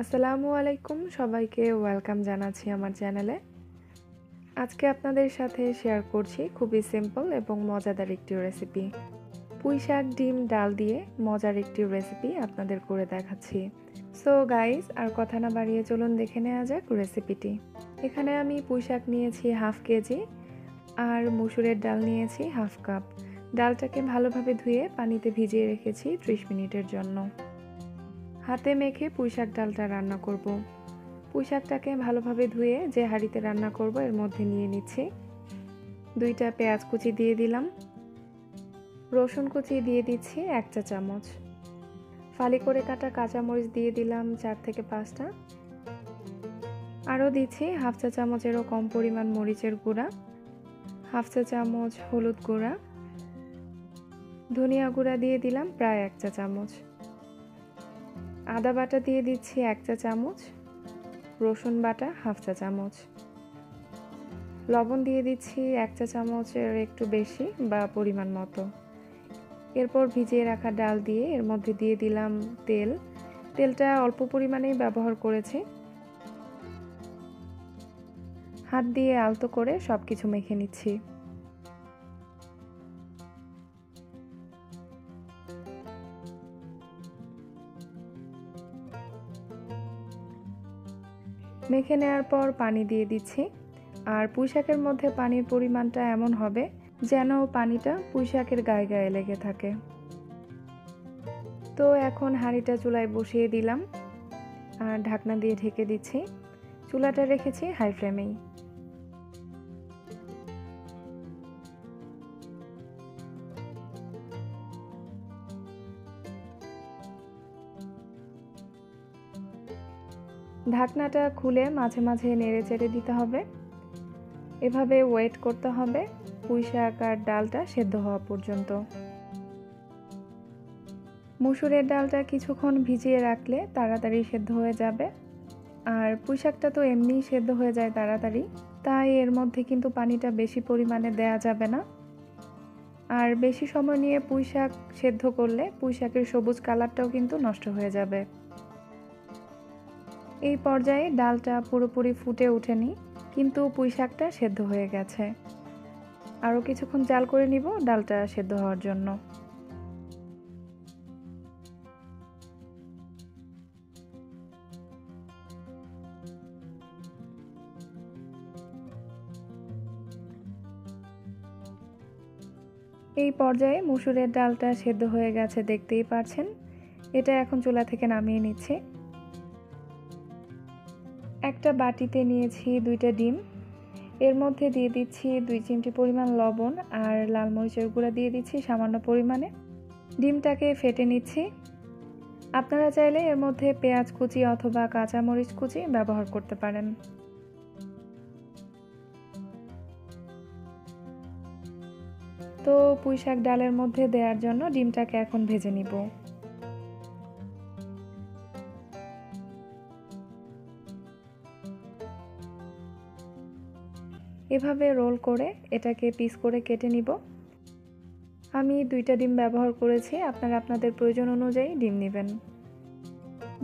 আসসালামু আলাইকুম, সবাইকে ওয়েলকাম জানাচ্ছি আমার চ্যানেলে। আজকে আপনাদের সাথে শেয়ার করছি খুবই সিম্পল এবং মজাদার একটি রেসিপি। পুঁই শাক, ডিম, ডাল দিয়ে মজার একটি রেসিপি আপনাদের করে দেখাচ্ছি। সো গাইস, আর কথা না বাড়িয়ে চলুন দেখে নেওয়া যাক রেসিপিটি। এখানে আমি পুঁই শাক নিয়েছি হাফ কেজি আর মসুরের ডাল নিয়েছি হাফ কাপ। ডালটাকে ভালোভাবে ধুয়ে পানিতে ভিজিয়ে রেখেছি 30 মিনিটের জন্য। হাতে মেখে পুঁই শাক ডালটা রান্না করব। পুঁই শাকটাকে ভালোভাবে ধুয়ে যে হাঁড়িতে রান্না করব এর মধ্যে নিয়ে নিচ্ছি। 2টা পেঁয়াজ কুচি দিয়ে দিলাম, রসুন কুচি দিয়ে দিচ্ছি 1 চা চামচ, ফালি করে কাটা কাঁচামরিচ দিয়ে দিলাম 4 থেকে 5টা, আরও দিচ্ছি হাফ চা চামচেরও কম পরিমাণ মরিচের গুঁড়া, হাফ চা চামচ হলুদ গুঁড়া, ধনিয়া গুঁড়া দিয়ে দিলাম প্রায় 1 চা চামচ, আদা বাটা দিয়ে দিচ্ছি 1 চা চামচ, রসুন বাটা হাফ চা চামচ, লবণ দিয়ে দিচ্ছি 1 চা চামচের একটু বেশি বা পরিমাণ মতো। এরপর ভিজিয়ে রাখা ডাল দিয়ে এর মধ্যে দিয়ে দিলাম তেল। তেলটা অল্প পরিমাণেই ব্যবহার করেছি। হাত দিয়ে আলতো করে সব কিছু মেখে নিচ্ছি। মেখে নেওয়ার পর পানি দিয়ে দিচ্ছি। আর পুঁই শাকের মধ্যে পানির পরিমাণটা এমন হবে যেন পানিটা পুঁই শাকের গায়ে গায়ে লেগে থাকে। তো এখন হাঁড়িটা চুলায় বসিয়ে দিলাম আর ঢাকনা দিয়ে ঢেকে দিচ্ছি। চুলাটা রেখেছি হাই ফ্লেমেই। ঢাকনাটা খুলে মাঝে মাঝে নেড়ে চেড়ে দিতে হবে। এভাবে ওয়েট করতে হবে পুঁই শাক আর ডালটা সেদ্ধ হওয়া পর্যন্ত। মসুরের ডালটা কিছুক্ষণ ভিজিয়ে রাখলে তাড়াতাড়ি সেদ্ধ হয়ে যাবে, আর পুঁই শাকটা তো এমনিই সেদ্ধ হয়ে যায় তাড়াতাড়ি, তাই এর মধ্যে কিন্তু পানিটা বেশি পরিমাণে দেয়া যাবে না। আর বেশি সময় নিয়ে পুঁই শাক সেদ্ধ করলে পুঁই শাকের সবুজ কালারটাও কিন্তু নষ্ট হয়ে যাবে। এই পর্যায়ে ডালটা পুরোপুরি ফুটে ওঠেনি, কিন্তু পুঁই শাকটা সেদ্ধ হয়ে গেছে। আরও কিছুক্ষণ জাল করে নিব ডালটা সেদ্ধ হওয়ার জন্য। এই পর্যায়ে মসুরের ডালটা সেদ্ধ হয়ে গেছে, দেখতেই পাচ্ছেন। এটা এখন চুলা থেকে নামিয়ে নিচ্ছি। একটা বাটিতে নিয়েছি 2টা ডিম। এর মধ্যে দিয়ে দিচ্ছি 2 চিমটি পরিমাণ লবণ আর লাল মরিচের গুঁড়া দিয়ে দিচ্ছি সামান্য পরিমাণে। ডিমটাকে ফেটে নিচ্ছি। আপনারা চাইলে এর মধ্যে পেঁয়াজ কুচি অথবা কাঁচামরিচ কুচি ব্যবহার করতে পারেন। তো পুঁই শাক ডালের মধ্যে দেওয়ার জন্য ডিমটাকে এখন ভেজে নিব। এভাবে রোল করে এটাকে পিস করে কেটে নিব। আমি 2টা ডিম ব্যবহার করেছি, আপনারা আপনাদের প্রয়োজন অনুযায়ী ডিম নেবেন।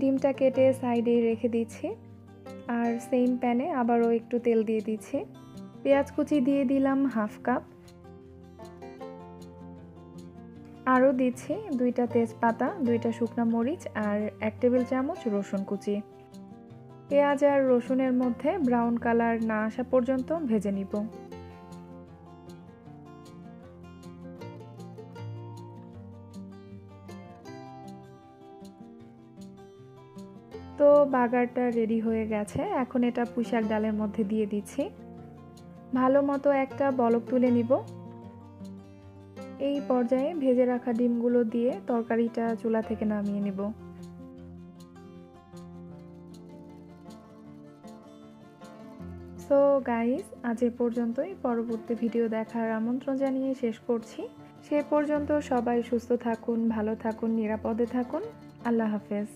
ডিমটা কেটে সাইডে রেখে দিচ্ছি। আর সেম প্যানে আবারও একটু তেল দিয়ে দিচ্ছি। পেঁয়াজ কুচি দিয়ে দিলাম হাফ কাপ, আরও দিচ্ছি 2টা তেজপাতা, 2টা শুকনো মরিচ আর 1 টেবিল চামচ রসুন কুচি। পেঁয়াজ আর রসুনের মধ্যে ব্রাউন কালার না আসা পর্যন্ত ভেজে নিব। তো বাগারটা রেডি হয়ে গেছে। এখন এটা পুঁই শাক ডালের মধ্যে দিয়ে দিচ্ছি। ভালো মতো একটা বলক তুলে নিব। এই পর্যায়ে ভেজে রাখা ডিমগুলো দিয়ে তরকারিটা চুলা থেকে নামিয়ে নিব। সো গাইস, আজ এ পর্যন্তই। পরবর্তী ভিডিও দেখার আমন্ত্রণ জানিয়ে শেষ করছি। সে পর্যন্ত সবাই সুস্থ থাকুন, ভালো থাকুন, নিরাপদে থাকুন। আল্লাহ হাফেজ।